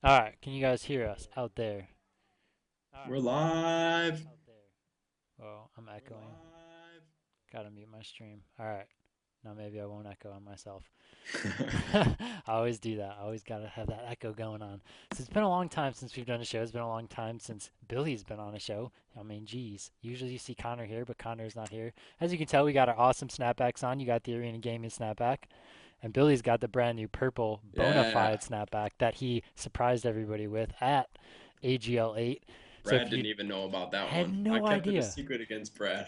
All right, can you guys hear us out there? We're live. Oh, I'm We're echoing. live. Gotta mute my stream. All right. Now maybe I won't echo on myself. I always do that. I always gotta have that echo going on. So it's been a long time since we've done a show. It's been a long time since Billy's been on a show. I mean, geez. Usually you see Connor here, but Connor's not here. As you can tell, we got our awesome snapbacks on. You got the Arena Gaming snapback. And Billy's got the brand new purple bona Yeah. fide snapback that he surprised everybody with at AGL 8. So if Brad you didn't even know about that had one. I no kept it a idea, secret against Brad.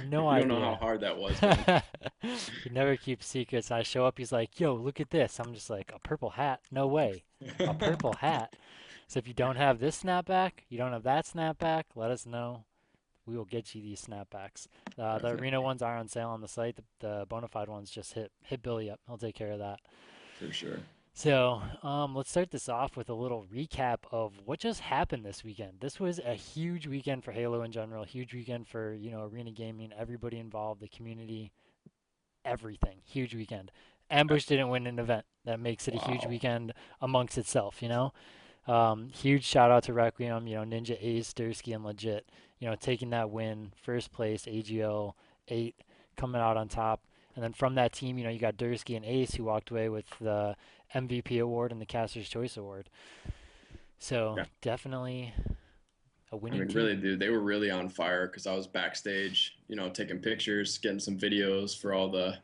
no You don't know how idea. hard that was, man. He never keeps secrets. I show up, he's like, "Yo, look at this." I'm just like, "A purple hat? No way, a purple hat." So if you don't have this snapback, you don't have that snapback, let us know. We will get you these snapbacks. The arena Definitely, ones are on sale on the site. The bona fide ones just hit Billy up. He'll take care of that. for sure. So let's start this off with a little recap of what just happened this weekend. This was a huge weekend for Halo in general, huge weekend for arena gaming, everybody involved, the community, everything. Huge weekend. Ambush didn't win an event. That makes it a huge Wow. weekend amongst itself. Huge shout out to Requiem, Ninja Ace, Dursky, and Legit, taking that win, first place, AGL 8, coming out on top. And then from that team, you got Dursky and Ace who walked away with the MVP award and the Caster's Choice Award. So Yeah. definitely a I winning mean, team. really, dude, they were really on fire because I was backstage, taking pictures, getting some videos for all the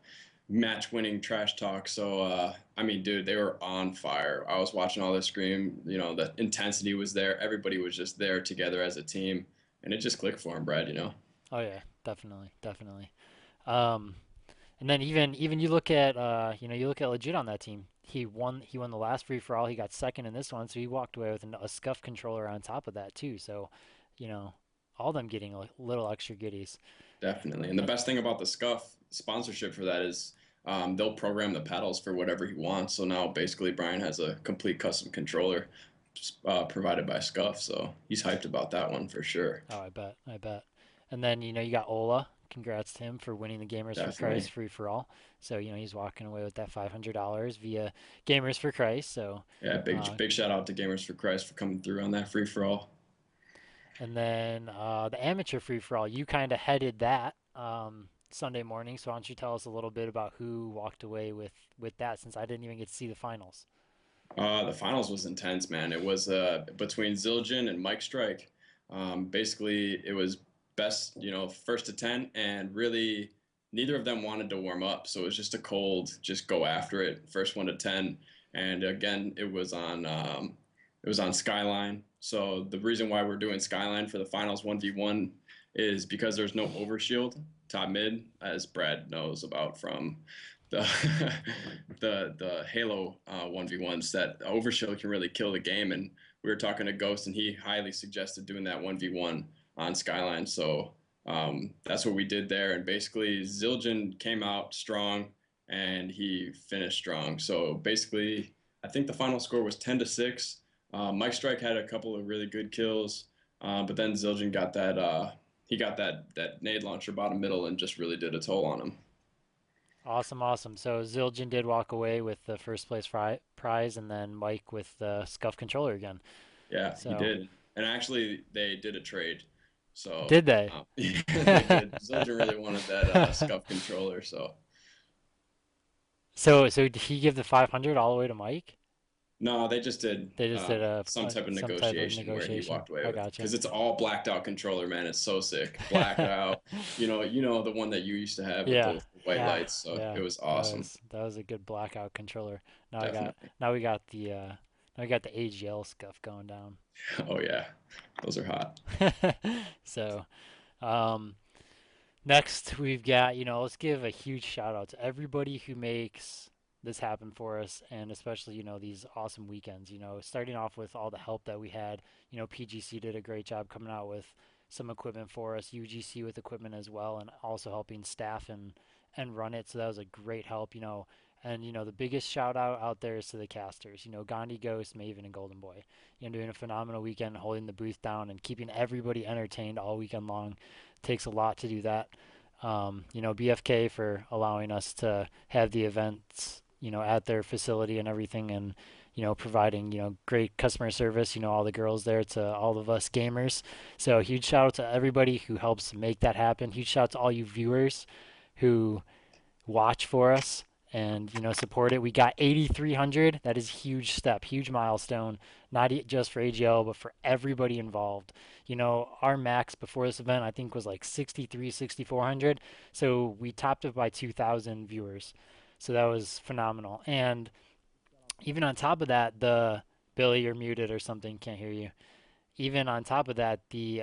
match-winning trash talk. So, I mean, dude, they were on fire. I was watching all the scream. The intensity was there. Everybody was just there together as a team, and it just clicked for them, Brad. Oh yeah, definitely, definitely. Um, And then even you look at you look at Legit on that team. He won the last free for all. He got second in this one, so he walked away with a scuff controller on top of that too. So, you know, all them getting a little extra goodies. Definitely. And the And best thing about the Scuff sponsorship for that is they'll program the pedals for whatever he wants. So now basically Brian has a complete custom controller provided by Scuff. So he's hyped about that one for sure. oh, I bet. And then you got Ola. Congrats to him for winning the Gamers for Christ Definitely. free for all. So he's walking away with that $500 via Gamers for Christ. So Yeah, big uh, big shout out to Gamers for Christ for coming through on that free for all. And then the amateur free for all, you kind of headed that Sunday morning. So why don't you tell us a little bit about who walked away with that, since I didn't even get to see the finals. The finals was intense, man. It was between Zildjian and Mike Strike. Basically, it was best, first to 10, and really neither of them wanted to warm up. So it was just a cold, just go after it, first one to 10. And again, it was on Skyline. So the reason why we're doing Skyline for the finals 1v1 is because there's no overshield top mid, as Brad knows about from the the Halo 1v1s. That overshield can really kill the game. And we were talking to Ghost, and he highly suggested doing that 1v1 on Skyline. So that's what we did there. And basically, Zildjian came out strong, and he finished strong. So basically, I think the final score was 10-6. Mike Strike had a couple of really good kills, but then Zildjian got that. He got that nade launcher bottom middle and just really did a toll on him. Awesome, awesome. So Zildjian did walk away with the first place prize, and then Mike with the scuff controller again. Yeah, he So did. And actually, they did a trade. So did they? they did. Zildjian really wanted that scuff controller. So So did he give the 500 all the way to Mike? no, they just did They just did some type of some type of negotiation where he negotiation. walked away I with it gotcha. because it's all blacked out controller, man. It's so sick. Blacked out. You know the one that you used to have with Yeah, the white yeah, lights. So yeah. it was That awesome. was that was a good blackout controller. Now I got Definitely. now we got the AGL scuff going down. Oh yeah, those are hot. So um, next we've got let's give a huge shout out to everybody who makes this happen for us, and especially these awesome weekends. Starting off with all the help that we had. PGC did a great job coming out with some equipment for us. UGC with equipment as well, and also helping staff and run it. So that was a great help. And the biggest shout out there is to the casters. Gandhi Ghost, Maven, and Golden Boy. Doing a phenomenal weekend, holding the booth down and keeping everybody entertained all weekend long. Takes a lot to do that. BFK for allowing us to have the events, at their facility and everything, and providing, great customer service, all the girls there to all of us gamers. So huge shout out to everybody who helps make that happen. Huge shout out to all you viewers who watch for us and support it. We got 8,300. That is a huge step, huge milestone, not just for AGL but for everybody involved. Our max before this event I think was like 63, 6,400. So we topped it by 2,000 viewers. So that was phenomenal. And even on top of that, Billy, you're muted or something, can't hear you. Even on top of that, the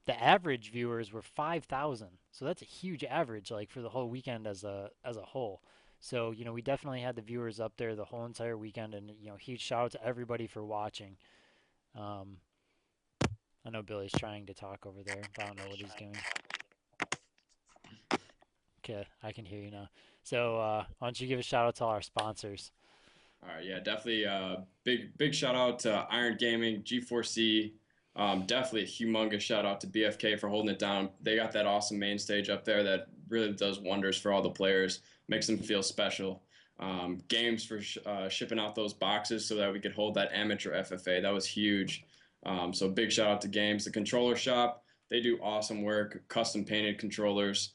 average viewers were 5,000. So that's a huge average, like for the whole weekend as a whole. So we definitely had the viewers up there the whole entire weekend, and huge shout out to everybody for watching. Um, I know Billy's trying to talk over there, but I don't know what he's doing. Okay, I can hear you now. So why don't you give a shout out to all our sponsors? All right, yeah, definitely. Big shout out to Iron Gaming, G4C. Definitely a humongous shout out to BFK for holding it down. They got that awesome main stage up there that really does wonders for all the players, makes them feel special. Games for shipping out those boxes so that we could hold that amateur FFA. That was huge. So big shout out to Games. The controller shop, they do awesome work, custom painted controllers.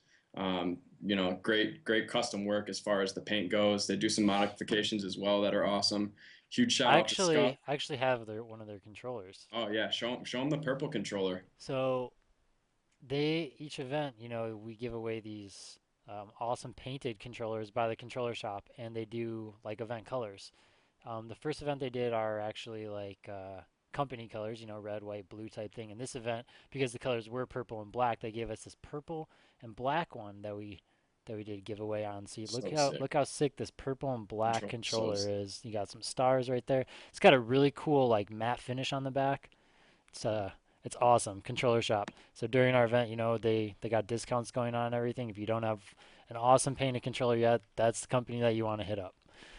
Great custom work as far as the paint goes. They do some modifications as well that are awesome. Huge shout I out to Scuff. actually I actually have one of their controllers. Oh yeah, show them the purple controller. So each event, we give away these awesome painted controllers by the controller shop, and they do like event colors. The first event they did are actually like company colors, red, white, blue type thing. And this event, because the colors were purple and black, they gave us this purple and black one that we did give away on. See, So sick. look how sick this purple and black Controller so controller sick. is. You got some stars right there. It's got a really cool like matte finish on the back. It's it's awesome. Controller shop. So during our event, they got discounts going on and everything. If you don't have an awesome painted controller yet, that's the company that you want to hit up.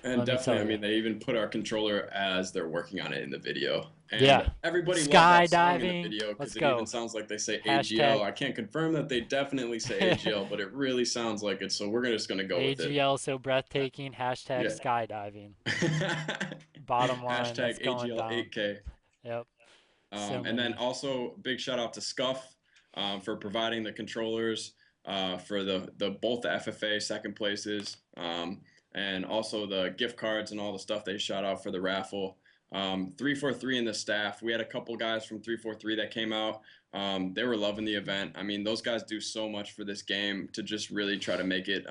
And Let me definitely, tell I you. mean, they even put our controller as they're working on it in the video. And Yeah. everybody loved that song in the Skydiving. video Let's because it even go. sounds like they say AGL. Hashtag I can't confirm that they definitely say AGL, but it really sounds like it. So we're just gonna go with it. AGL so breathtaking. Hashtag Yeah. skydiving. Bottom line, that's Hashtag going AGL down. 8K. Yep. So And then many. also big shout out to Scuff for providing the controllers for the both the FFA second places, and also the gift cards and all the stuff they shot out for the raffle. 343 in the staff. We had a couple guys from 343 that came out. They were loving the event. I mean, those guys do so much for this game to just really try to make it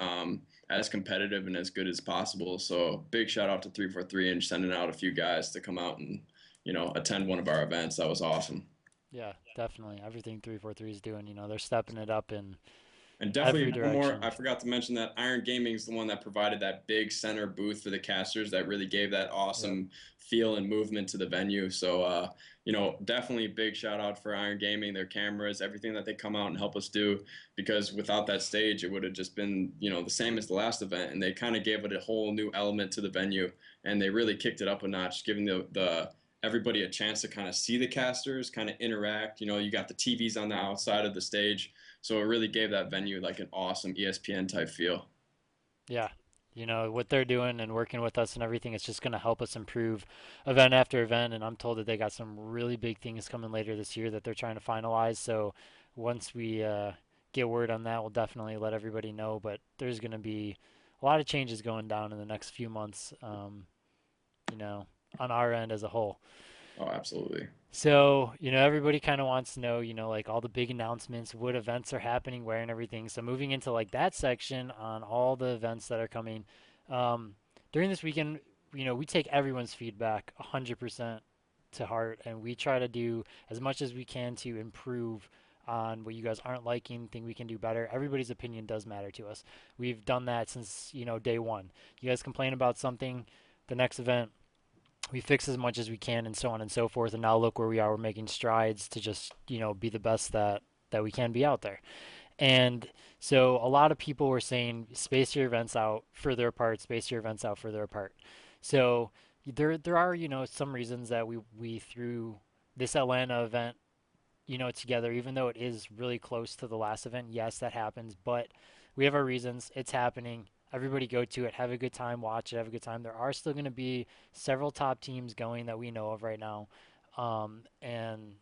as competitive and as good as possible. So big shout out to 343 and sending out a few guys to come out and attend one of our events. That was awesome. Yeah, definitely. Everything 343 is doing, they're stepping it up in And every definitely one more, direction. I forgot to mention that Iron Gaming is the one that provided that big center booth for the casters that really gave that Yep. awesome feel and movement to the venue. So, definitely big shout out for Iron Gaming, their cameras, everything that they come out and help us do. Because without that stage, it would have just been, the same as the last event. And they kind of gave it a whole new element to the venue. And they really kicked it up a notch, giving the everybody a chance to kind of see the casters, kind of interact. You got the TVs on the outside of the stage, so it really gave that venue like an awesome ESPN type feel. Yeah. What they're doing and working with us and everything, it's just going to help us improve event after event. And I'm told that they got some really big things coming later this year that they're trying to finalize. So once we get word on that, we'll definitely let everybody know. But there's going to be a lot of changes going down in the next few months, you know, on our end as a whole. Oh, absolutely. So, everybody kind of wants to know, like all the big announcements, what events are happening, where and everything. So, moving into like that section on all the events that are coming um, during this weekend, we take everyone's feedback 100% to heart, and we try to do as much as we can to improve on what you guys aren't liking, think we can do better. Everybody's opinion does matter to us. We've done that since, day one. You guys complain about something, the next event we fix as much as we can and so on and so forth, and now look where we are. We're making strides to just be the best that we can be out there. And so a lot of people were saying space your events out further apart, space your events out further apart. So there are some reasons that we threw this Atlanta event together, even though it is really close to the last event. Yes, that happens, but we have our reasons. It's happening. Everybody go to it, have a good time, watch it, have a good time. There are still going to be several top teams going that we know of right now, and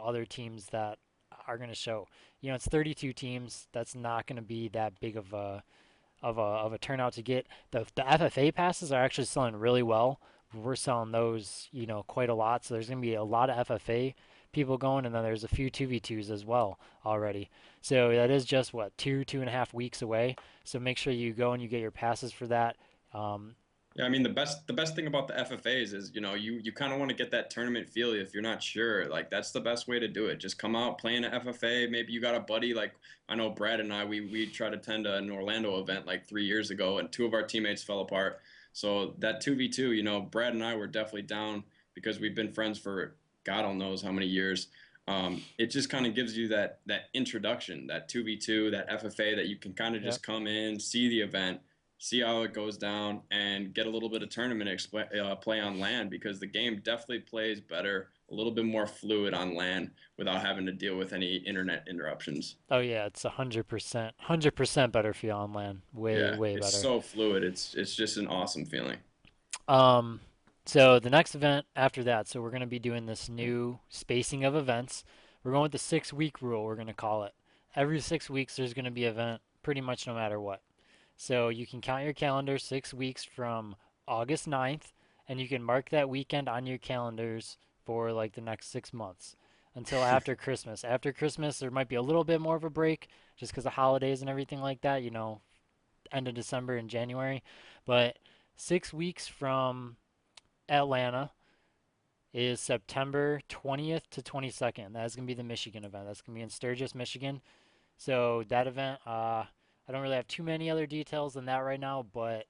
other teams that are going to show. It's 32 teams. That's not going to be that big of a turnout to get. The FFA passes are actually selling really well. We're selling those, quite a lot. So there's going to be a lot of FFA people going, and then there's a few 2v2s as well already. So that is just what 2.5 weeks away. So make sure you go and you get your passes for that. Um, Yeah, I mean the best thing about the FFAs is, you kind of want to get that tournament feel if you're not sure. Like that's the best way to do it. Just come out, play in an FFA. Maybe you got a buddy like I know Brad and I we tried to attend an Orlando event like 3 years ago and two of our teammates fell apart. So that 2v2, Brad and I were definitely down because we've been friends for God only knows how many years. It just kind of gives you that introduction, that 2v2, that FFA that you can kind of yep. just come in, see the event, see how it goes down, and get a little bit of tournament play on land because the game definitely plays better, a little bit more fluid on land without having to deal with any internet interruptions. Oh yeah, it's 100% better feel on land. Way Yeah, way it's better. so fluid. It's just an awesome feeling. Um, so the next event after that, so we're going to be doing this new spacing of events. We're going with the 6 week rule, we're going to call it. Every 6 weeks, there's going to be an event pretty much no matter what. So you can count your calendar 6 weeks from August 9th, and you can mark that weekend on your calendars for like the next 6 months until after Christmas. After Christmas, there might be a little bit more of a break just because of holidays and everything like that, end of December and January. But 6 weeks from Atlanta is September 20th to 22nd. That's going to be the Michigan event. That's going to be in Sturgis, Michigan. So that event, I don't really have too many other details than that right now, but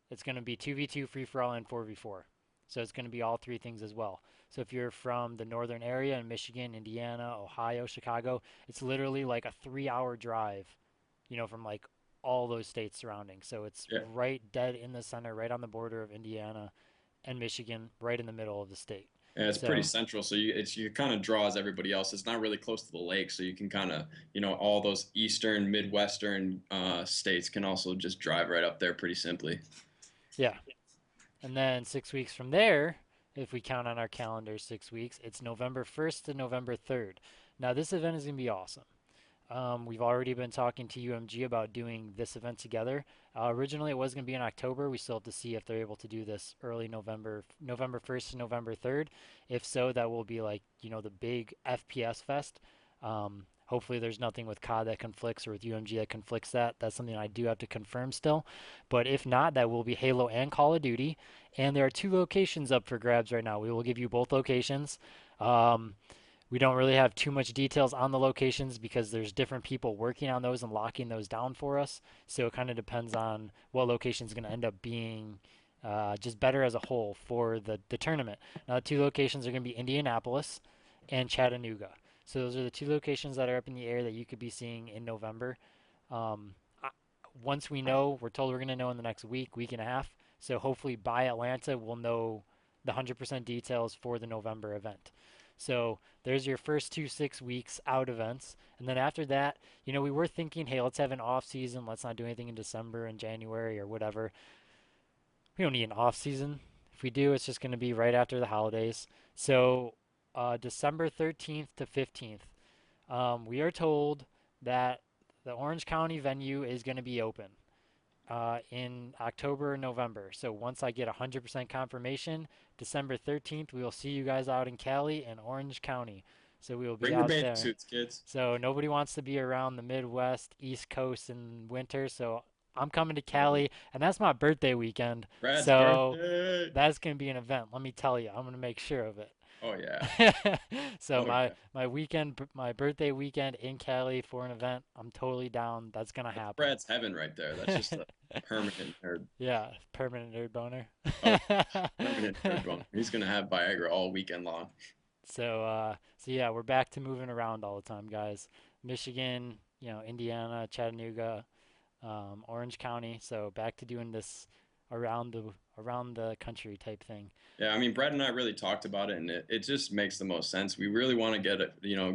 it's going to be 2v2 free for all and 4v4. So it's going to be all three things as well. So if you're from the northern area in Michigan, Indiana, Ohio, Chicago, it's literally like a 3 hour drive, from like all those states surrounding. So it's Yeah, right dead in the center, right on the border of Indiana and Michigan, right in the middle of the state. and it's pretty So central, so you kind of draws everybody else. It's not really close to the lake, so you can kind of all those eastern, midwestern states can also just drive right up there pretty simply. yeah, and then 6 weeks from there, if we count on our calendar 6 weeks, it's November 1st to November 3rd. Now this event is gonna be awesome. We've already been talking to UMG about doing this event together. Originally, it was going to be in October. We still have to see if they're able to do this early November, November 1st to November 3rd. If so, that will be like, the big FPS fest. Hopefully, there's nothing with COD that conflicts or with UMG that conflicts that. That's something I do have to confirm still. But if not, that will be Halo and Call of Duty. And there are two locations up for grabs right now. We will give you both locations. Um, we don't really have too much details on the locations because there's different people working on those and locking those down for us. So it kind of depends on what location is going to end up being just better as a whole for the tournament. Now, the two locations are going to be Indianapolis and Chattanooga. So those are the two locations that are up in the air that you could be seeing in November. Um, Once we know, we're told we're going to know in the next week, week and a half. So hopefully by Atlanta, we'll know the 100% details for the November event. So there's your first 2 6 weeks out events. And then after that, we were thinking, hey, let's have an off season. Let's not do anything in December and January or whatever. We don't need an off season. If we do, it's just going to be right after the holidays. So December 13th to 15th, we are told that the Orange County venue is going to be open in October and November. So once I get 100% confirmation, December 13th, we will see you guys out in Cali and Orange County. So we will be Bring your out bathing there. suits, kids. So nobody wants to be around the Midwest, East Coast in winter. So I'm coming to Cali, and that's my birthday weekend. Brad's So birthday. that's going to be an event. Let me tell you, I'm going to make sure of it. Oh yeah. So Oh my yeah. my weekend, my birthday weekend in Cali for an event, I'm totally down. That's gonna That's happen. Brad's heaven right there. That's just a permanent nerd. Yeah, permanent nerd boner. Oh, permanent nerd bone. He's gonna have Viagra all weekend long. So yeah, we're back to moving around all the time, guys. Michigan, Indiana, Chattanooga, Orange County. So back to doing this around the country type thing. Yeah, I mean, Brad and I really talked about it, and it just makes the most sense. We really want to get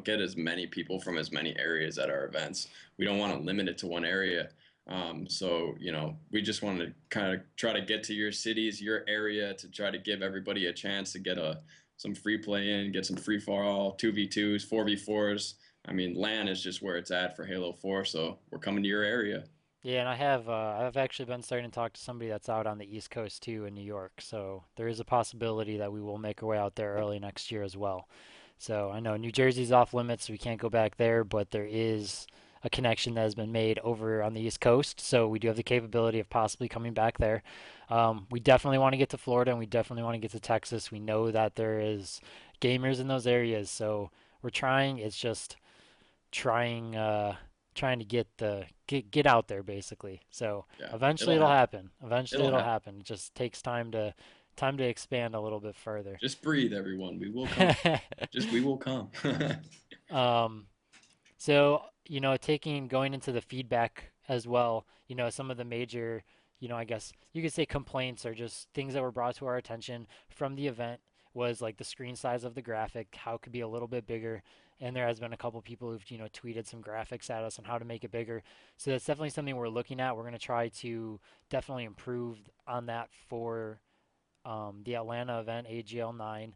get as many people from as many areas at our events. We don't want to limit it to one area. So, we just want to kind of try to get to your cities, your area, to try to give everybody a chance to get some free play in, get some free for all, 2v2s, 4v4s. I mean, LAN is just where it's at for Halo 4, so we're coming to your area. Yeah, and I've actually been starting to talk to somebody that's out on the East Coast too in New York. So there is a possibility that we will make our way out there early next year as well. So I know New Jersey's off limits, we can't go back there, but there is a connection that has been made over on the East Coast. So we do have the capability of possibly coming back there. We definitely want to get to Florida and we definitely want to get to Texas. We know that there is gamers in those areas, so we're trying. It's just trying trying to get out there basically. So Yeah, eventually it'll it'll happen. happen. Eventually It'll it'll happen. happen. It just takes time to expand a little bit further. Just breathe, everyone. We will come. Just we will come. um So, taking going into the feedback as well, some of the major, I guess you could say complaints or just things that were brought to our attention from the event was like the screen size of the graphic, how it could be a little bit bigger. And there has been a couple people who've, tweeted some graphics at us on how to make it bigger. So that's definitely something we're looking at. We're going to try to definitely improve on that for the Atlanta event, AGL 9,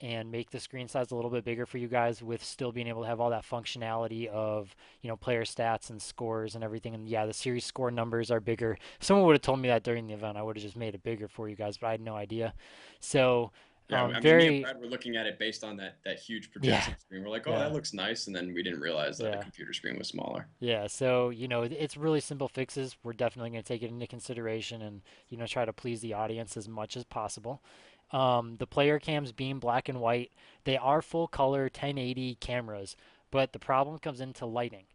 and make the screen size a little bit bigger for you guys with still being able to have all that functionality of, player stats and scores and everything. And yeah, the series score numbers are bigger. If someone would have told me that during the event, I would have just made it bigger for you guys, but I had no idea. So, Yeah, I mean, me and very, Brad were looking at it based on that huge yeah, projection screen. We're like, oh, yeah, that looks nice, and then we didn't realize that the yeah. computer screen was smaller. Yeah, so it's really simple fixes. We're definitely going to take it into consideration and try to please the audience as much as possible. The player cams being black and white, they are full color 1080 cameras, but the problem comes into lighting.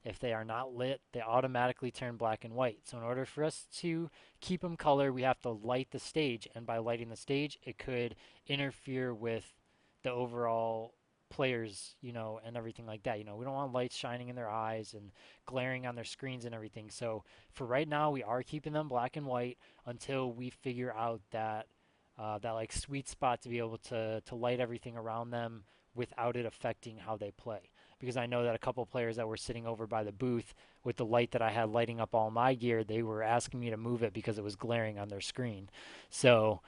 If they are not lit, they automatically turn black and white. So in order for us to keep them color, we have to light the stage, and by lighting the stage, it could interfere with the overall players, and everything like that. We don't want lights shining in their eyes and glaring on their screens and everything. So for right now, we are keeping them black and white until we figure out that like sweet spot to be able to light everything around them without it affecting how they play. Because I know that a couple players that were sitting over by the booth with the light that I had lighting up all my gear, they were asking me to move it because it was glaring on their screen. So,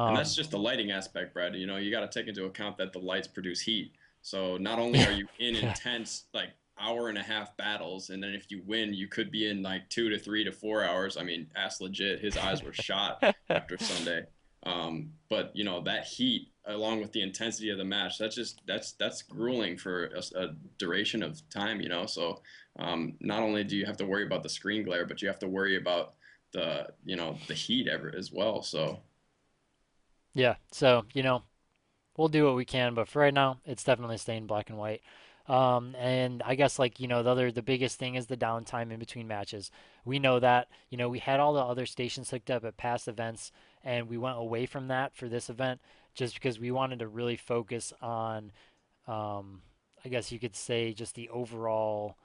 And that's um, just the lighting aspect, Brad. You got to take into account that the lights produce heat. So not only yeah, are you in yeah, intense, like, hour and a half battles, and then if you win, you could be in like 2 to 3 to 4 hours. I mean, ass legit, his eyes were shot after Sunday. But that heat, along with the intensity of the match, that's grueling for a duration of time. So not only do you have to worry about the screen glare, but you have to worry about the heat ever as well. So. yeah. So we'll do what we can, but for right now, it's definitely staying black and white. And I guess like the biggest thing is the downtime in between matches. We know that we had all the other stations hooked up at past events, and we went away from that for this event just because we wanted to really focus on, um, I guess you could say, just the overall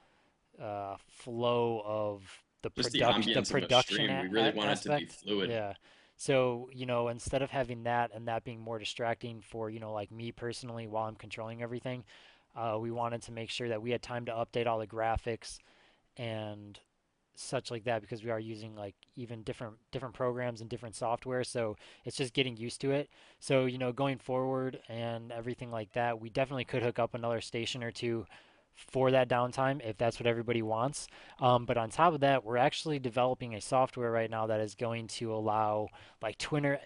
flow of Just the the ambience of a production stream. We really want it to be aspect. fluid. Yeah. So, instead of having that and that being more distracting for, like me personally while I'm controlling everything, we wanted to make sure that we had time to update all the graphics and such like that because we are using like even different programs and different software, so it's just getting used to it. So going forward and everything like that, we definitely could hook up another station or two for that downtime if that's what everybody wants. But on top of that, we're actually developing a software right now that is going to allow like Twitter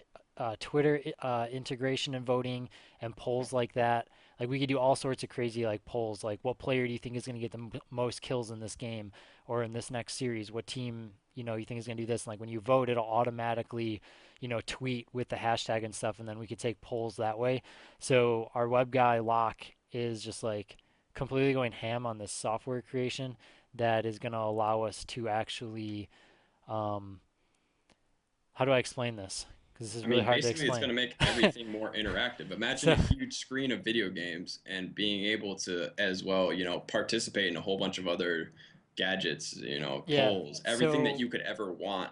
integration and voting and polls like that. Like we could do all sorts of crazy like polls, like what player do you think is going to get the most kills in this game or in this next series? What team you think is going to do this? And like when you vote, it'll automatically tweet with the hashtag and stuff, and then we could take polls that way. So our web guy Locke is just like completely going ham on this software creation that is going to allow us to actually um, how do I explain this? Because this is I really mean, hard to basically, it's going explain. to make everything more interactive. Imagine So a huge screen of video games and being able to, as well, participate in a whole bunch of other gadgets, yeah, polls, everything that so you could ever want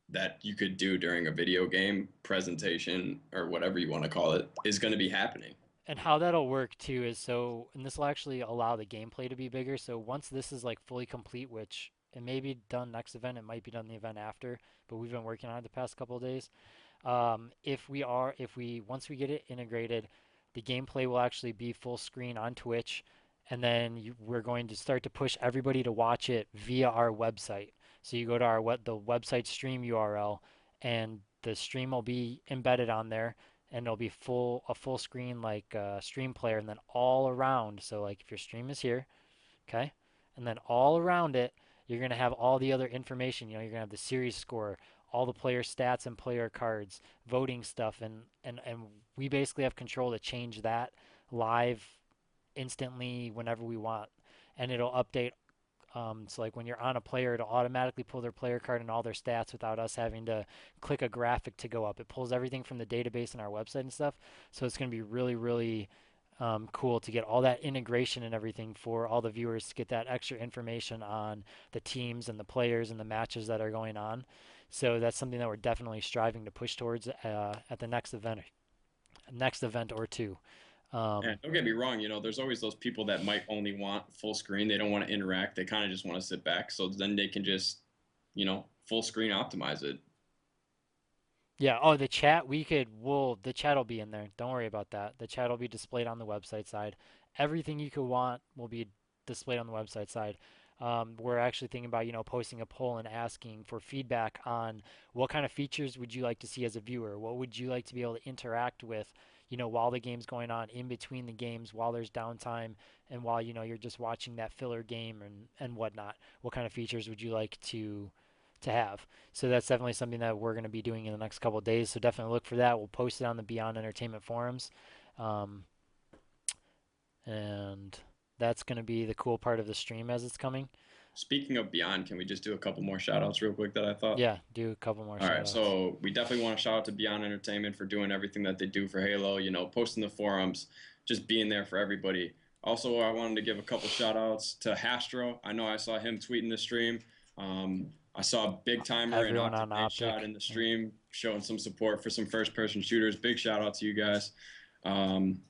that you could do during a video game presentation or whatever you want to call it is going to be happening. and how that'll work too is and this will actually allow the gameplay to be bigger. So once this is like fully complete, which It may be done next event. It might be done the event after, but we've been working on it the past couple of days. If we once we get it integrated, the gameplay will actually be full screen on Twitch, and then we're going to start to push everybody to watch it via our website. So you go to the website stream URL, and the stream will be embedded on there, and it'll be a full screen like stream player, and then all around. So like if your stream is here, okay, and then all around it, you're gonna have all the other information. You're gonna have the series score, all the player stats and player cards, voting stuff, and we basically have control to change that live instantly whenever we want, and it'll update. So like when you're on a player, it'll automatically pull their player card and all their stats without us having to click a graphic to go up. It pulls everything from the database and our website and stuff. So it's going to be really, really cool to get all that integration and everything for all the viewers to get that extra information on the teams and the players and the matches that are going on. So that's something that we're definitely striving to push towards at the next event or two. And Um, don't get me wrong, there's always those people that might only want full screen. They don't want to interact. They kind of just want to sit back. So then they can just, full screen optimize it. Yeah. Oh, the chat. The chat will be in there. Don't worry about that. The chat will be displayed on the website side. Everything you could want will be displayed on the website side. We're actually thinking about, posting a poll and asking for feedback on what kind of features would you like to see as a viewer? What would you like to be able to interact with, while the game's going on, in between the games, while there's downtime, and while, you're just watching that filler game and whatnot. What kind of features would you like to have? So that's definitely something that we're going to be doing in the next couple of days. So definitely look for that. We'll post it on the Beyond Entertainment forums, um, and that's going to be the cool part of the stream as it's coming. Speaking of Beyond, can we just do a couple more shout outs real quick that I thought? Yeah, do a couple more All shout right, outs. so we definitely want to shout out to Beyond Entertainment for doing everything that they do for Halo, posting the forums, just being there for everybody. Also, I wanted to give a couple shout outs to Hastro. I know I saw him tweeting the stream. I saw Big Timer and Everyone Optic on Man Shot Optic. in the Yeah. stream showing some support for some first person shooters. Big shout out to you guys. Um,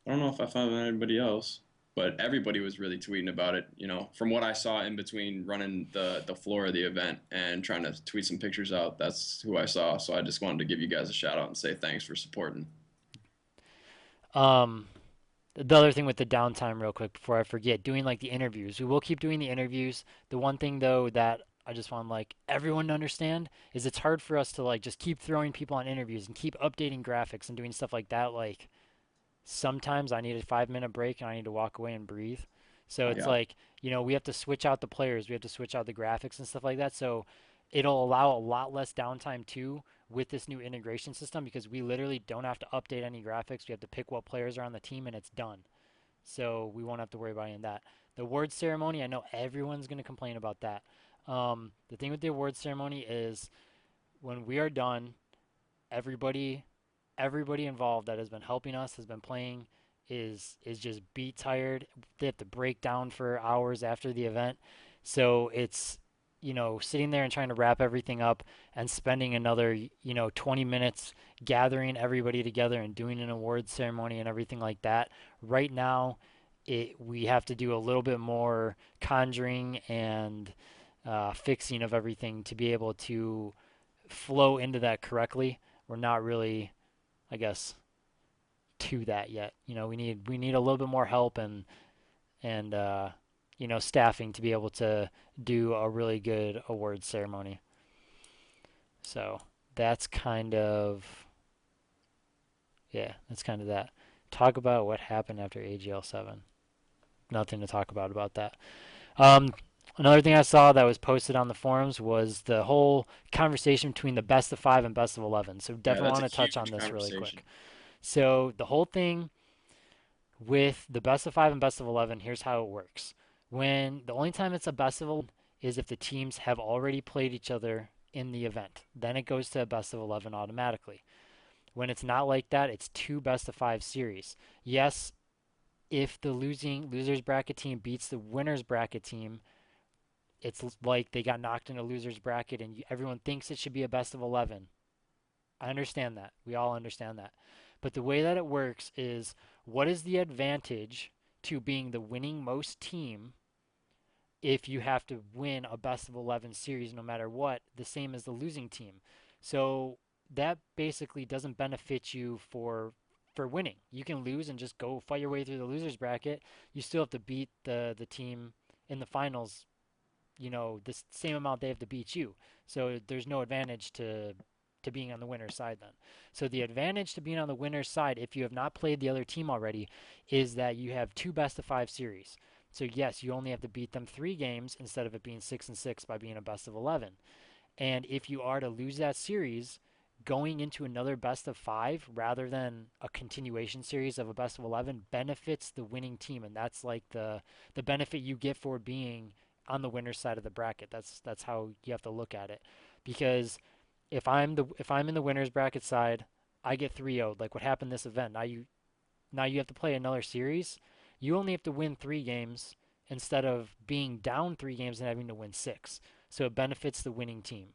I don't know if I found anybody else, but everybody was really tweeting about it. From what I saw in between running the floor of the event and trying to tweet some pictures out, that's who I saw. So I just wanted to give you guys a shout out and say thanks for supporting. Um, the other thing with the downtime, real quick, before I forget, doing like the interviews. We will keep doing the interviews. The one thing though that I just want like everyone to understand is it's hard for us to like just keep throwing people on interviews and keep updating graphics and doing stuff like that. Like sometimes I need a 5 minute break and I need to walk away and breathe. So it's Yeah, like, we have to switch out the players, we have to switch out the graphics and stuff like that. So it'll allow a lot less downtime too with this new integration system because we literally don't have to update any graphics. We have to pick what players are on the team and it's done. So we won't have to worry about any of that. The award ceremony, I know everyone's going to complain about that. The thing with the award ceremony is when we are done, everybody everybody involved that has been helping us, has been playing, is just beat tired. They have to break down for hours after the event. So it's, sitting there and trying to wrap everything up and spending another, 20 minutes gathering everybody together and doing an awards ceremony and everything like that. Right now, we have to do a little bit more conjuring and fixing of everything to be able to flow into that correctly. We're not really, I guess, to that yet. We need a little bit more help and staffing to be able to do a really good awards ceremony. So that's kind of that's kind of that. Talk about what happened after AGL 7. Nothing to talk about that. Um, Another thing I saw that was posted on the forums was the whole conversation between the best of 5 and best of 11. So yeah, definitely that's a want to touch on huge this really conversation. quick. So the whole thing with the best of 5 and best of 11, here's how it works. When the only time it's a best of 11 is if the teams have already played each other in the event. Then it goes to a best of 11 automatically. When it's not like that, it's two best of 5 series. Yes, if the losers bracket team beats the winners bracket team, it's like they got knocked in a losers bracket and everyone thinks it should be a best of 11. I understand that. We all understand that. But the way that it works is what is the advantage to being the winning most team if you have to win a best of 11 series no matter what, the same as the losing team. So that basically doesn't benefit you for winning. You can lose and just go fight your way through the losers bracket. You still have to beat the team in the finals, the same amount they have to beat you. So there's no advantage to being on the winner's side then. So the advantage to being on the winner's side, if you have not played the other team already, is that you have two best of 5 series. So yes, you only have to beat them 3 games instead of it being 6 and 6 by being a best of 11. And if you are to lose that series, going into another best of 5 rather than a continuation series of a best of 11 benefits the winning team, and that's like the benefit you get for being on the winner's side of the bracket. That's how you have to look at it. Because if I'm in the winner's bracket side, I get 3-0'd like what happened this event. Now you have to play another series. You only have to win 3 games instead of being down 3 games and having to win 6. So it benefits the winning team.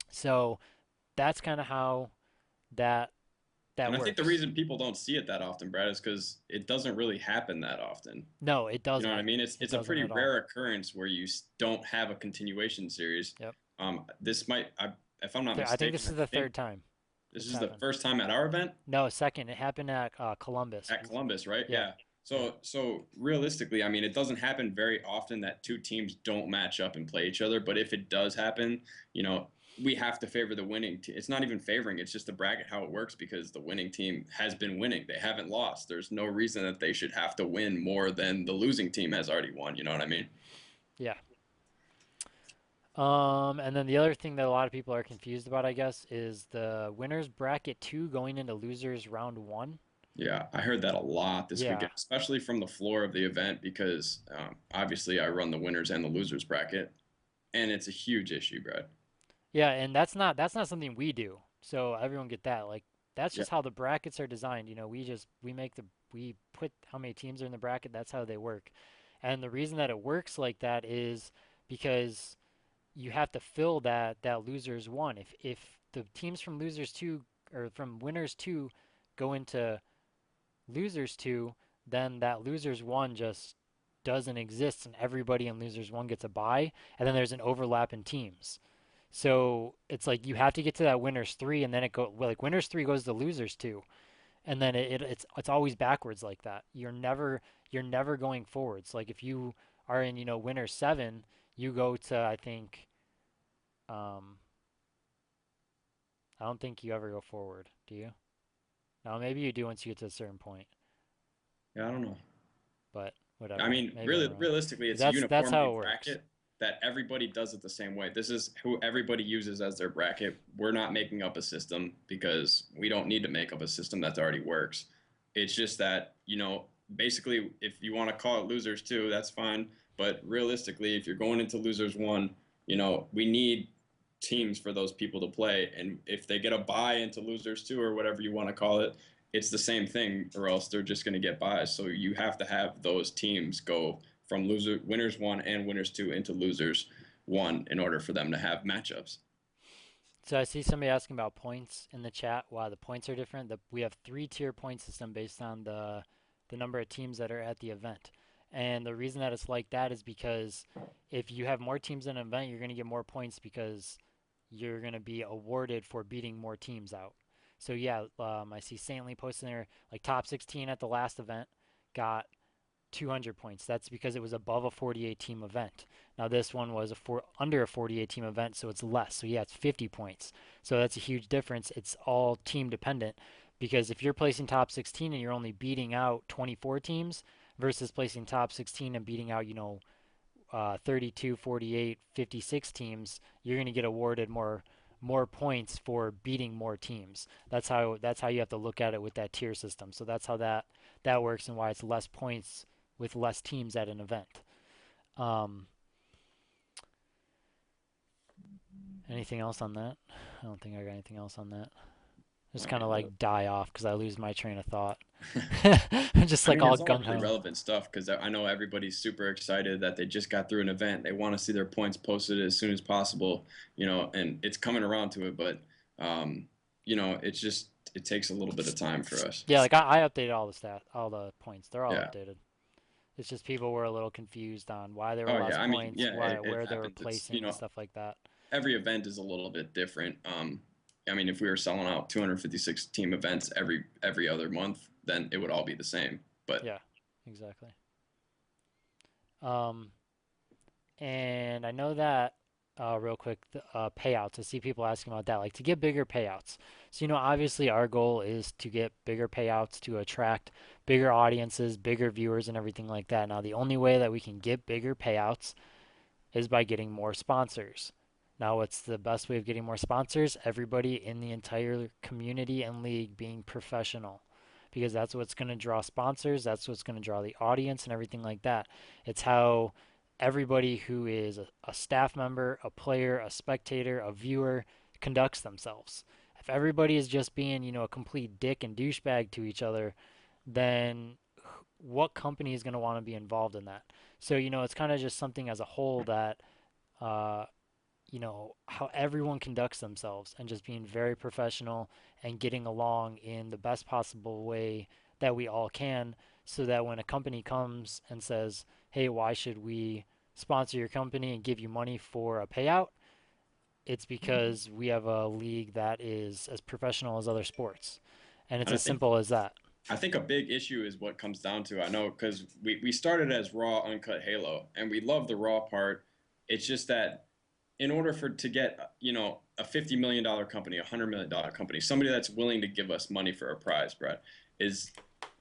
So that's kind of how that And that I think the works. reason people don't see it that often, Brad, is because it doesn't really happen that often. No, it You know what I doesn't. mean? It's It it's a doesn't pretty at all. rare occurrence where you don't have a continuation series. Yep. This might, if I'm not I think mistaken, this I is the think third time this it's is the happened. first time at our event. No, second. It happened at Columbus. At Columbus, right? Yeah. Yeah. Yeah. So realistically, I mean, it doesn't happen very often that two teams don't match up and play each other. But if it does happen, you know, we have to favor the winning team. It's not even favoring; it's just the bracket how it works because the winning team has been winning. They haven't lost. There's no reason that they should have to win more than the losing team has already won. You know what I mean? Yeah. And then the other thing that a lot of people are confused about, I guess, is the winners bracket 2 going into losers round 1. Yeah, I heard that a lot this Yeah. weekend, especially from the floor of the event because obviously I run the winners and the losers bracket, and it's a huge issue, Brad. Yeah, and that's not something we do. So everyone get that. Like that's Yeah. just how the brackets are designed. We put how many teams are in the bracket, that's how they work. And the reason that it works like that is because you have to fill that losers one. If the teams from losers 2 or from winners 2 go into losers 2, then that losers 1 just doesn't exist and everybody in losers 1 gets a bye and then there's an overlap in teams. So it's like you have to get to that winners 3 and then it go well, like winners 3 goes to losers 2 and then it's always backwards like that. You're never going forwards. Like if you are in, winners 7, you go to I think um I don't think you ever go forward, do you? No, maybe you do once you get to a certain point, Yeah, I don't know. but I whatever. mean, Maybe I'm really, wrong. realistically, But it's a that's how uniformity it works. bracket that everybody does it the same way. This is who everybody uses as their bracket. We're not making up a system because we don't need to make up a system that already works. It's just that, basically, if you want to call it losers two, that's fine. But realistically, if you're going into losers one, we need teams for those people to play. And if they get a buy into losers two or whatever you want to call it, it's the same thing, or else they're just going to get buys. So you have to have those teams go from winners one and winners two into losers one in order for them to have matchups. So I see somebody asking about points in the chat. Why the points are different. We have 3-tier point system based on the number of teams that are at the event. And the reason that it's like that is because if you have more teams in an event, you're going to get more points because you're going to be awarded for beating more teams out. So yeah, I see Saintly posting there like top 16 at the last event got 200 points. That's because it was above a 48 team event. Now this one was under a 48 team event, so it's less. So yeah, it's 50 points. So that's a huge difference. It's all team dependent because if you're placing top 16 and you're only beating out 24 teams versus placing top 16 and beating out, 32, 48, 56 teams, you're going to get awarded more points for beating more teams. That's how you have to look at it with that tier system. So that's how that works and why it's less points with less teams at an event. Um, Anything else on that? I don't think I got anything else on that. Just I kind of mean, like die off because I lose my train of thought. the, I'm just I like mean, all it's all gung really ho. relevant stuff because I know everybody's super excited that they just got through an event. They want to see their points posted as soon as possible, and it's coming around to it. But, um, it's just, it takes a little bit of time for us. Yeah, like I updated all the points. They're all Yeah. updated. It's just people were a little confused on why there were Oh less yeah, I mean, points, yeah, why it where they were happens. It's, placing and stuff like that. every event is a little bit different. I mean, if we were selling out 256 team events every other month, then it would all be the same. But Yeah, exactly. Um, and I know that real quick, payouts. I see people asking about that, like to get bigger payouts. So, obviously our goal is to get bigger payouts to attract bigger audiences, bigger viewers, and everything like that. Now, the only way that we can get bigger payouts is by getting more sponsors. Now, what's the best way of getting more sponsors? Everybody in the entire community and league being professional. Because that's what's going to draw sponsors, that's what's going to draw the audience and everything like that. It's how everybody who is a staff member, a player, a spectator, a viewer conducts themselves. If everybody is just being, a complete dick and douchebag to each other, then what company is going to want to be involved in that? So, it's kind of just something as a whole that, uh, how everyone conducts themselves and just being very professional and getting along in the best possible way that we all can, so that when a company comes and says, hey, why should we sponsor your company and give you money for a payout? It's because we have a league that is as professional as other sports. And it's and as simple as that. I think a big issue is what comes down to. I know because we started as raw, uncut Halo, and we love the raw part. It's just that in order for to get a $50 million company, $100 million company, somebody that's willing to give us money for a prize, Brett, is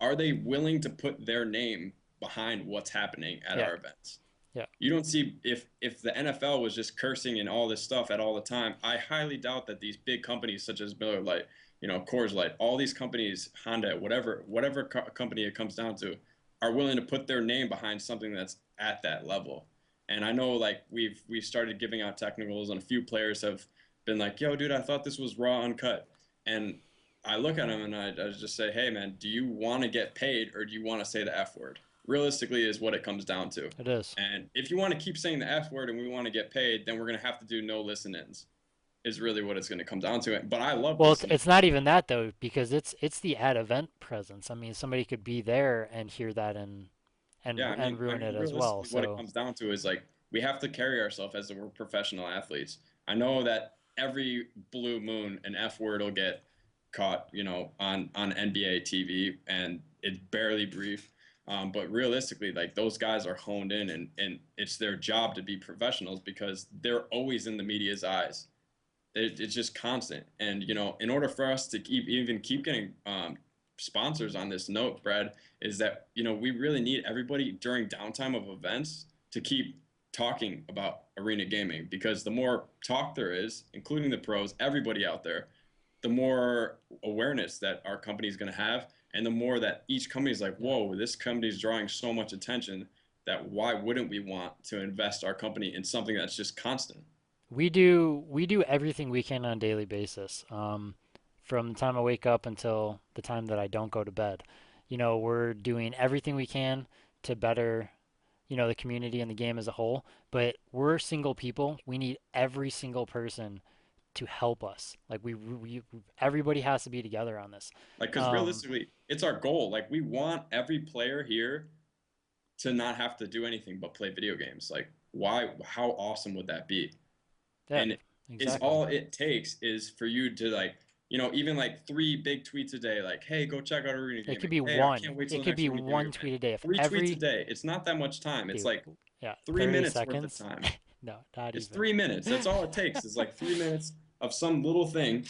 are they willing to put their name behind what's happening at Yeah. our events? Yeah. You don't see if the NFL was just cursing and all this stuff at all the time. I highly doubt that these big companies such as Miller Lite, Coors Light, all these companies, Honda, whatever company it comes down to, are willing to put their name behind something that's at that level. And I know like we've started giving out technicals, and a few players have been like, "Yo, dude, I thought this was raw uncut," and I look at them and I just say, "Hey, man, do you want to get paid or do you want to say the F word?" Realistically, is what it comes down to. It is. And if you want to keep saying the F word and we want to get paid, then we're going to have to do no listen-ins. Is really what it's going to come down to. But I love Well, it's, listening. it's not even that though, because it's the ad event presence. I mean, somebody could be there and hear that and Yeah, and I and mean, ruin it as well. realistically, what it So comes down to is like we have to carry ourselves as if we're professional athletes. I know that every blue moon an F word will get caught, on NBA TV, and it's barely brief. But realistically, like those guys are honed in, and it's their job to be professionals because they're always in the media's eyes. It's just constant. And in order for us to keep getting sponsors on this note, Brad, is that we really need everybody during downtime of events to keep talking about arena gaming, because the more talk there is, including the pros, everybody out there, the more awareness that our company is going to have, and the more that each company is like, yeah, whoa, this company is drawing so much attention that why wouldn't we want to invest our company in something that's just constant? we do everything we can on a daily basis. From the time I wake up until the time that I don't go to bed. We're doing everything we can to better, the community and the game as a whole. But we're single people. We need every single person to help us. Like everybody has to be together on this. Like, because Um, realistically, it's our goal. Like, we want every player here to not have to do anything but play video games. Like, why? How awesome would that be? yeah, And is exactly. all it takes is for you to like, even like three big tweets a day, like, "Hey, go check out Arena It could Gaming. be Hey, I one. can't wait till It the could next be Arena Gaming one event." tweet a day. If 3 tweets a every day. It's not that much time. It's dude, like yeah, three 30 minutes worth of seconds. time. No, not It's even. 3 minutes. That's all it takes. Is like 3 minutes of some little thing,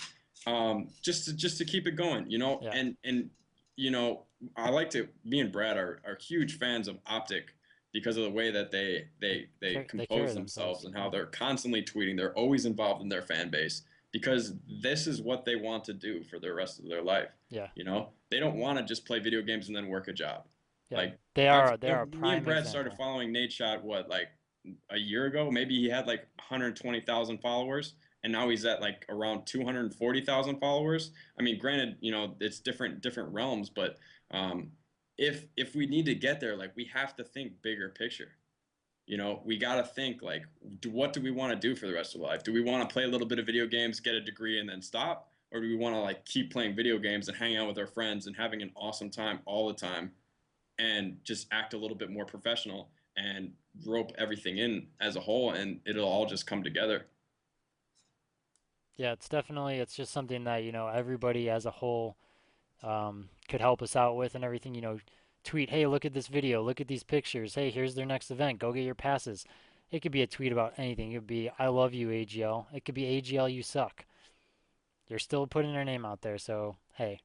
just to keep it going. Yeah, And you know, I like to. Me and Brad are huge fans of Optic because of the way that they they compose carry themselves themselves. and how Yeah, they're constantly tweeting. They're always involved in their fan base because this is what they want to do for the rest of their life. yeah, They don't want to just play video games and then work a job. yeah. Like They I've are they are a me and prime Brad started example. following Nate Shot what, like a year ago. Maybe he had like 120,000 followers, and now he's at like around 240,000 followers. I mean, granted, it's different realms, but um, if we need to get there, like we have to think bigger picture. We got to think like, what do we want to do for the rest of life? Do we want to play a little bit of video games, get a degree, and then stop? Or do we want to like keep playing video games and hang out with our friends and having an awesome time all the time, and just act a little bit more professional and rope everything in as a whole, and it'll all just come together. Yeah, it's just something that, everybody as a whole could help us out with and everything. Tweet, hey, look at this video, look at these pictures. Hey, here's their next event. Go get your passes. It could be a tweet about anything. It could be, I love you, AGL. It could be, AGL, you suck. You're still putting their name out there, so hey,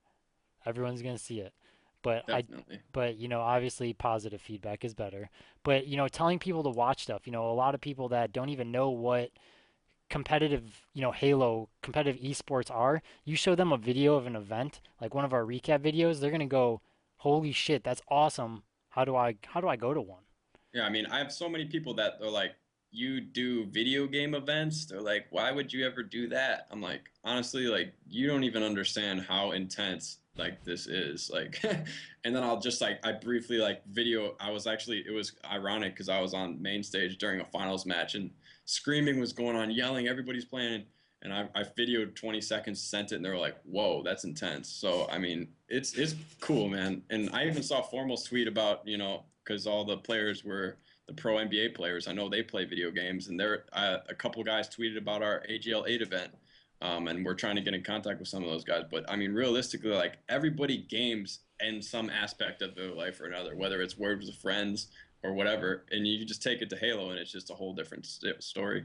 everyone's gonna see it. But I, Definitely. but obviously positive feedback is better. But telling people to watch stuff. A lot of people that don't even know what competitive, Halo competitive esports are. You show them a video of an event, like one of our recap videos, they're gonna go, "Holy shit, that's awesome! How do I go to one?" Yeah, I mean, I have so many people that are like, you do video game events? They're like, why would you ever do that? I'm like, honestly, like, you don't even understand how intense like this is. Like, and then I'll just like, I briefly like video. I was actually, it was ironic because I was on main stage during a finals match and screaming was going on, yelling, everybody's playing. And I videoed 20 seconds, sent it, and they were like, "Whoa, that's intense." So I mean, it's cool, man. And I even saw Formal's tweet about, because all the players were the pro NBA players. I know they play video games, and there a couple guys tweeted about our AGL 8 event, and we're trying to get in contact with some of those guys. But I mean, realistically, like everybody games in some aspect of their life or another, whether it's words with friends or whatever, and you just take it to Halo, and it's just a whole different story.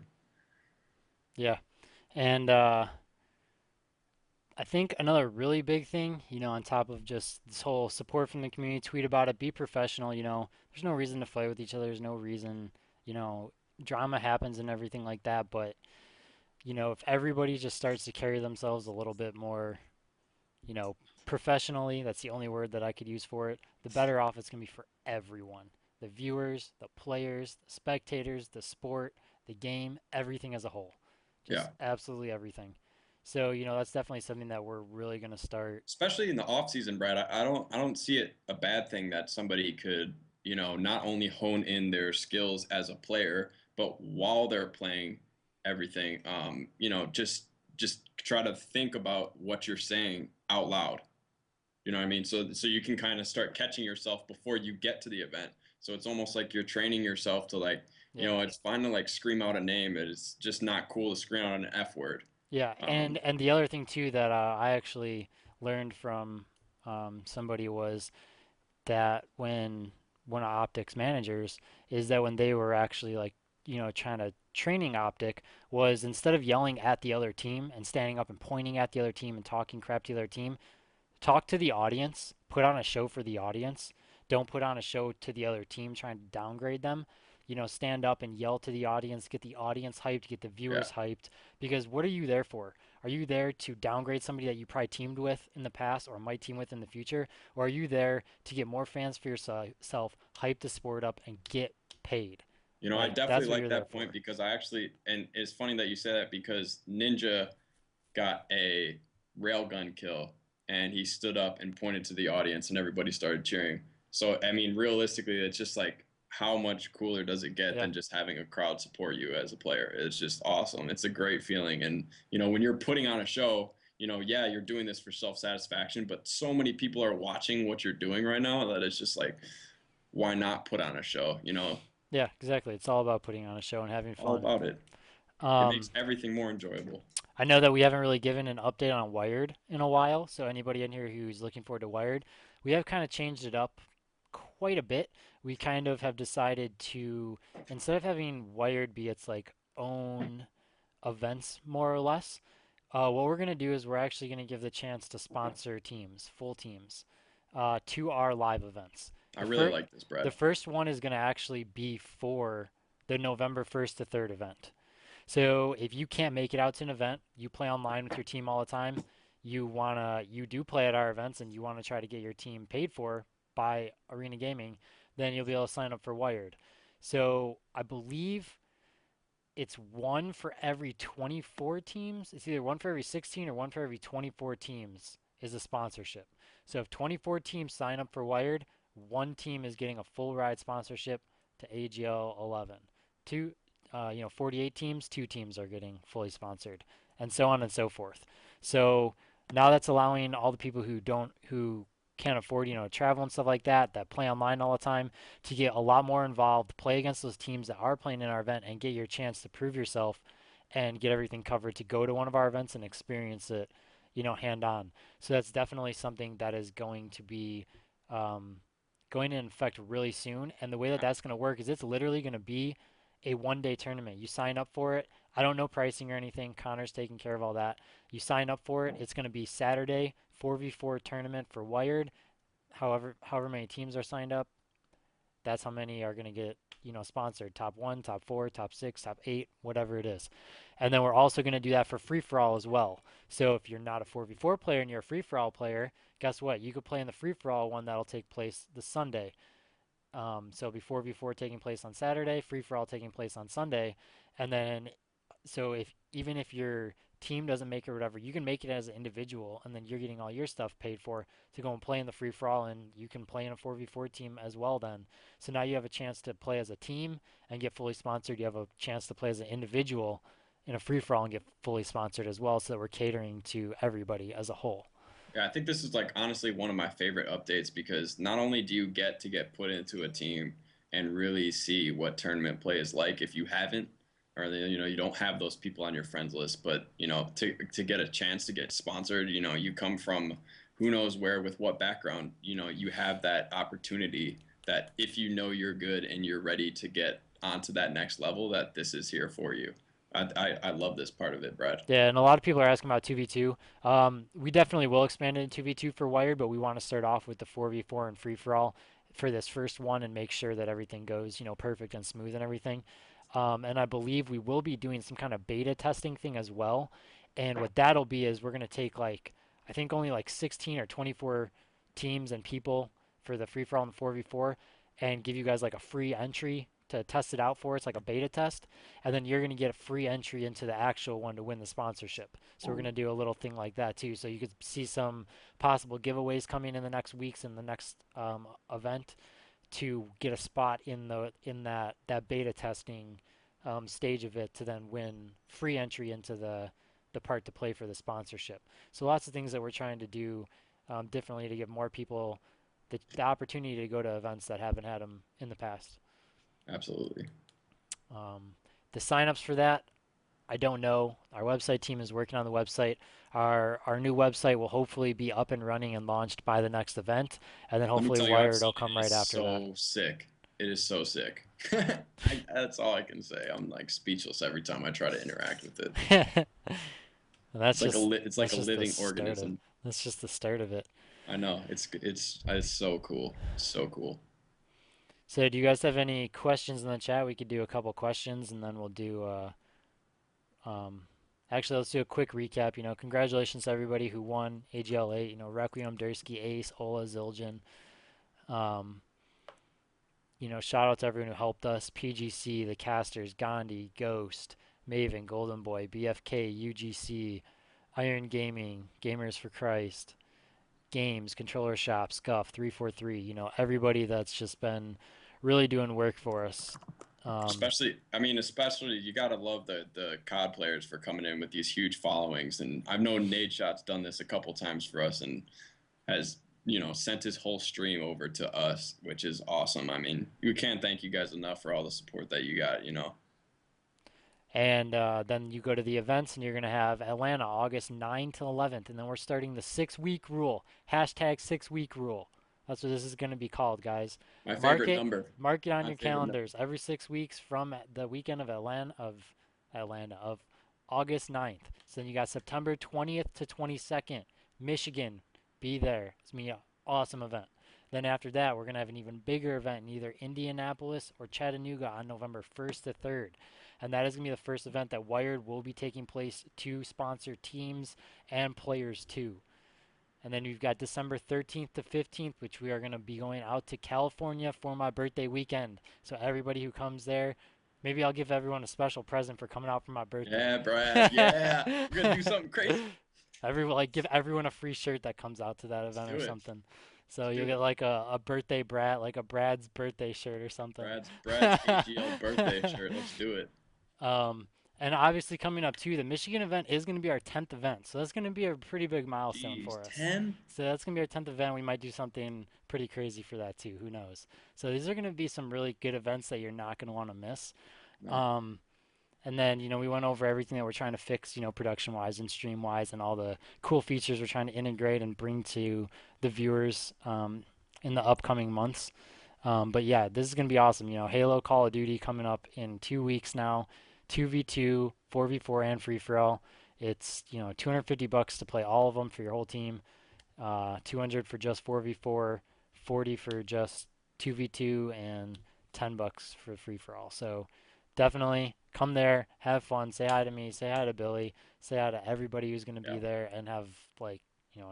Yeah, and I think another really big thing, on top of just this whole support from the community, tweet about it, be professional. There's no reason to fight with each other. There's no reason, drama happens and everything like that. But if everybody just starts to carry themselves a little bit more, you know, professionally, that's the only word that I could use for it, the better off it's going to be for everyone. The viewers, the players, the spectators, the sport, the game, everything as a whole. Just Yeah. absolutely everything. So, that's definitely something that we're really going to start. Especially in the off season, Brad, I don't see it a bad thing that somebody could, not only hone in their skills as a player, but while they're playing everything, just try to think about what you're saying out loud. You know what I mean? So you can kind of start catching yourself before you get to the event. So it's almost like you're training yourself to like, Yeah. it's fine to like scream out a name. It's just not cool to scream out an F word. Yeah, and Um, and the other thing too that I actually learned from somebody was that when optics managers is that when they were actually like trying to training optic was instead of yelling at the other team and standing up and pointing at the other team and talking crap to the other team, talk to the audience, put on a show for the audience. Don't put on a show to the other team trying to downgrade them. Stand up and yell to the audience, get the audience hyped, get the yeah. viewers hyped. Because what are you there for? Are you there to downgrade somebody that you probably teamed with in the past or might team with in the future? Or are you there to get more fans for yourself, hype the sport up, and get paid? I Like, that's definitely what like you're there that point for. because and it's funny that you say that because Ninja got a railgun kill and he stood up and pointed to the audience and everybody started cheering. So, I mean, realistically, it's just like how much cooler does it get Yeah. than just having a crowd support you as a player? It's just awesome. It's a great feeling. And, when you're putting on a show, yeah, you're doing this for self-satisfaction, but so many people are watching what you're doing right now that it's just like, why not put on a show? Yeah, exactly. It's all about putting on a show and having All fun. about it. It Um, makes everything more enjoyable. I know that we haven't really given an update on Wired in a while, so anybody in here who's looking forward to Wired, we have kind of changed it up quite a bit. We kind of have decided to, instead of having Wired be its like own events more or less, what we're going to do is we're actually going to give the chance to sponsor teams, full teams, to our live events. I The really first, like this, the Brad. first one is going to actually be for the November 1st to 3rd event. So if you can't make it out to an event, you play online with your team all the time, you do play at our events and you want to try to get your team paid for by Arena Gaming, then you'll be able to sign up for Wired. So I believe it's one for every 24 teams. It's either one for every 16 or one for every 24 teams is a sponsorship. So if 24 teams sign up for Wired, one team is getting a full ride sponsorship to AGL 11. 48 teams, two teams are getting fully sponsored, and so on and so forth. So now that's allowing all the people who don't who can't afford, to travel and stuff like that, that play online all the time, to get a lot more involved, play against those teams that are playing in our event, and get your chance to prove yourself and get everything covered to go to one of our events and experience it, hand on. So that's definitely something that is going to be um, going in effect really soon. And the way that that's going to work is it's literally going to be a 1 day tournament. You sign up for it. I don't know pricing or anything. Connor's taking care of all that. You sign up for it. It's going to be Saturday, 4v4 tournament for Wired. However many teams are signed up, that's how many are going to get, sponsored. Top 1, top 4, top 6, top 8, whatever it is. And then we're also going to do that for free for all as well. So if you're not a 4v4 player and you're a free for all player, guess what? You could play in the free for all one that'll take place this Sunday. So before taking place on Saturday, free for all taking place on Sunday, and then so if even if your team doesn't make it or whatever, you can make it as an individual, and then you're getting all your stuff paid for to go and play in the free for all, and you can play in a 4v4 team as well. Then, so now you have a chance to play as a team and get fully sponsored. You have a chance to play as an individual in a free for all and get fully sponsored as well. So that we're catering to everybody as a whole. Yeah, I think this is like honestly one of my favorite updates because not only do you get to get put into a team and really see what tournament play is like if you haven't, or you don't have those people on your friends list, but to get a chance to get sponsored, you come from who knows where with what background, you have that opportunity that if you know you're good and you're ready to get onto that next level, that this is here for you. I love this part of it, Brad. Yeah, and a lot of people are asking about 2v2. We definitely will expand it in 2v2 for Wired, but we want to start off with the 4v4 and free for all for this first one and make sure that everything goes, perfect and smooth and everything. And I believe we will be doing some kind of beta testing thing as well. And what that'll be is we're going to take I think only like 16 or 24 teams and people for the free for all and 4v4 and give you guys like a free entry to test it out for. It's like a beta test, and then you're going to get a free entry into the actual one to win the sponsorship. So we're going to do a little thing like that too. So you could see some possible giveaways coming in the next weeks in the next event to get a spot in that beta testing stage of it to then win free entry into the part to play for the sponsorship. So lots of things that we're trying to do differently to give more people the opportunity to go to events that haven't had them in the past. Absolutely. Um, the signups for that, I don't know. Our website team is working on the website. Our new website will hopefully be up and running and launched by the next event, and then Let me hopefully tell you, I've Wired seen will come it. right It's after that. so sick. It is so sick. That's all I can say. I'm like speechless every time I try to interact with it. And that's It's like a just it's like that's a just the living start of organism. that's just the start of it. I know. It's so cool. So cool. So, do you guys have any questions in the chat? We could do a couple questions, and then we'll do. Um, Actually, let's do a quick recap. Congratulations to everybody who won AGL 8. Requiem, Dursky, Ace, Ola, Zildjian. Um, Shout out to everyone who helped us: PGC, the Casters, Gandhi, Ghost, Maven, Golden Boy, BFK, UGC, Iron Gaming, Gamers for Christ, Games, Controller Shop, Scuff, 343. Everybody that's just been really doing work for us. Um, Especially you gotta love the COD players for coming in with these huge followings. And I've known Nade Shot's done this a couple times for us and has sent his whole stream over to us, which is awesome. I mean, we can't thank you guys enough for all the support that you got. and then you go to the events, and you're going to have Atlanta August 9 to 11th. And then we're starting the 6 week rule. Hashtag 6 week rule. That's what this is going to be called, guys. My Mark favorite it. number. Mark it on My your favorite number. calendars every 6 weeks from the weekend of Atlanta of August 9th. So then you got September 20th to 22nd. Michigan, be there. It's going to be an awesome event. Then after that, we're going to have an even bigger event in either Indianapolis or Chattanooga on November 1st to 3rd. And that is going to be the first event that Wired will be taking place to sponsor teams and players too. And then we've got December 13th to 15th, which we are going to be going out to California for my birthday weekend. So everybody who comes there, maybe I'll give everyone a special present for coming out for my birthday. Yeah, Brad. Yeah. We're gonna do something crazy. Give everyone a free shirt that comes out to that Let's event do or it. something. So Let's you'll do get it. like a birthday Brad, like a Brad's birthday shirt or something. Brad's AGL birthday shirt. Let's do it. Um, And obviously coming up too, the Michigan event is going to be our 10th event, so that's going to be a pretty big milestone Jeez, for us. 10? So that's going to be our 10th event. We might do something pretty crazy for that too. Who knows? So these are going to be some really good events that you're not going to want to miss. No. Um, and then, we went over everything that we're trying to fix, production wise and stream wise, and all the cool features we're trying to integrate and bring to the viewers in the upcoming months. But yeah, this is going to be awesome. Halo Call of Duty coming up in 2 weeks now. 2v2, 4v4, and free for all. It's, $250 to play all of them for your whole team. 200 for just 4v4, 40 for just 2v2, and $10 for free for all. So definitely come there, have fun, say hi to me, say hi to Billy, say hi to everybody who's going to be Yeah. there, and have like,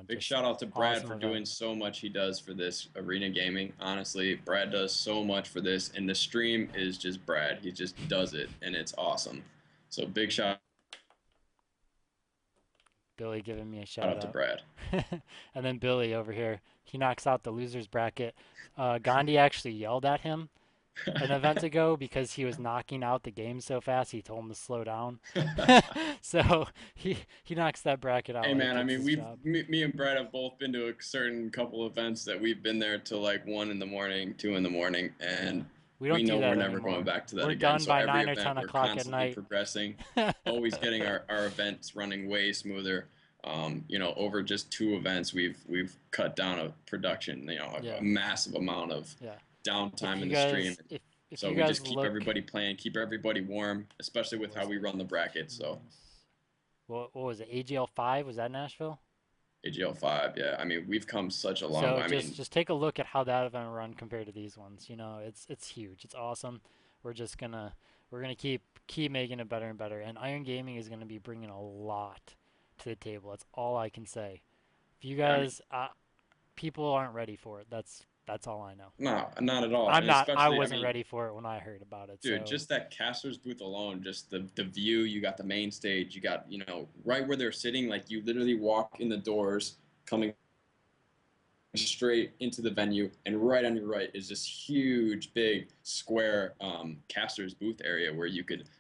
Big just shout out to Brad awesome for event. doing so much he does for this arena gaming. Honestly, Brad does so much for this, and the stream is just Brad. He just does it, and it's awesome. So big shout Billy giving me a shout out to out. Brad. And then Billy over here, he knocks out the losers bracket. Gandhi actually yelled at him an event ago because he was knocking out the game so fast. He told him to slow down. So he knocks that bracket out Hey like man, I it's mean, his job. me and Brad have both been to a certain couple events that we've been there till like 1 in the morning, 2 in the morning, Yeah, and we we don't do know we're that never going anymore. back to that We're again. done So by every 9 or 10 event we're o'clock at constantly night. progressing, always getting our events running way smoother. Over just 2 events, we've cut down a production, a Yeah, massive amount of yeah. downtime If in you the stream. guys, if So you we guys just keep look, everybody playing, keep everybody warm, especially what with how was we it? run the brackets. So Streams. What was it? AGL 5? Was that Nashville? AGL 5, yeah. I mean, we've come such a long So way. I just mean, just take a look at how that event run compared to these ones. It's huge. It's awesome. We're just gonna we're gonna keep making it better and better. And Iron Gaming is gonna be bringing a lot to the table. That's all I can say. If you I mean, guys, people aren't ready for it. That's all I know. no, not at all. I'm And not. I especially, I wasn't mean, ready for it when I heard about it. dude, So just that caster's booth alone, just the view, you got the main stage, you got, right where they're sitting, like you literally walk in the doors coming straight into the venue, and right on your right is this huge, big, square casters booth area where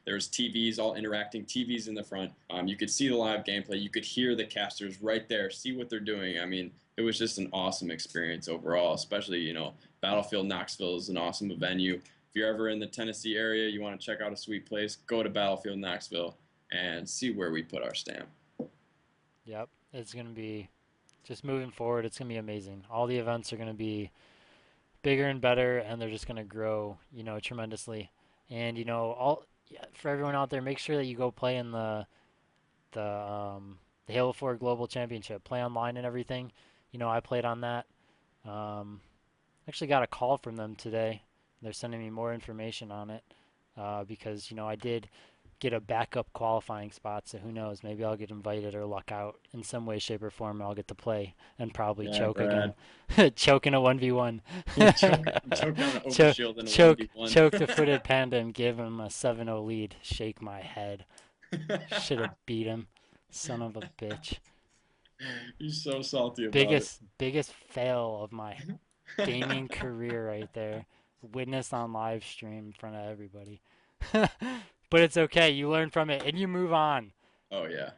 there's TVs all interacting, TVs in the front. You could see the live gameplay, you could hear the casters right there, see what they're doing. I mean, it was just an awesome experience overall, especially, Battlefield Knoxville is an awesome venue. If you're ever in the Tennessee area, you want to check out a sweet place, go to Battlefield Knoxville and see where we put our stamp. yep, it's gonna be just moving forward. It's gonna be amazing. All the events are gonna be bigger and better, and they're just gonna grow, tremendously. And all yeah, for everyone out there, make sure that you go play in the Halo 4 Global Championship. Play online and everything. I played on that. Um, Actually got a call from them today. They're sending me more information on it because I did get a backup qualifying spot. So who knows? Maybe I'll get invited or luck out in some way, shape, or form. And I'll get to play and probably Yeah, choke again. Brad. Choke in a 1v1. Choke down an overshield in a Choke 1v1. the footed panda and give him a 7-0 lead. Shake my head. Should have beat him. Son of a bitch. He's so salty about it. Biggest fail of my gaming career right there. Witnessed on live stream in front of everybody. But it's okay. You learn from it and you move on Oh yeah.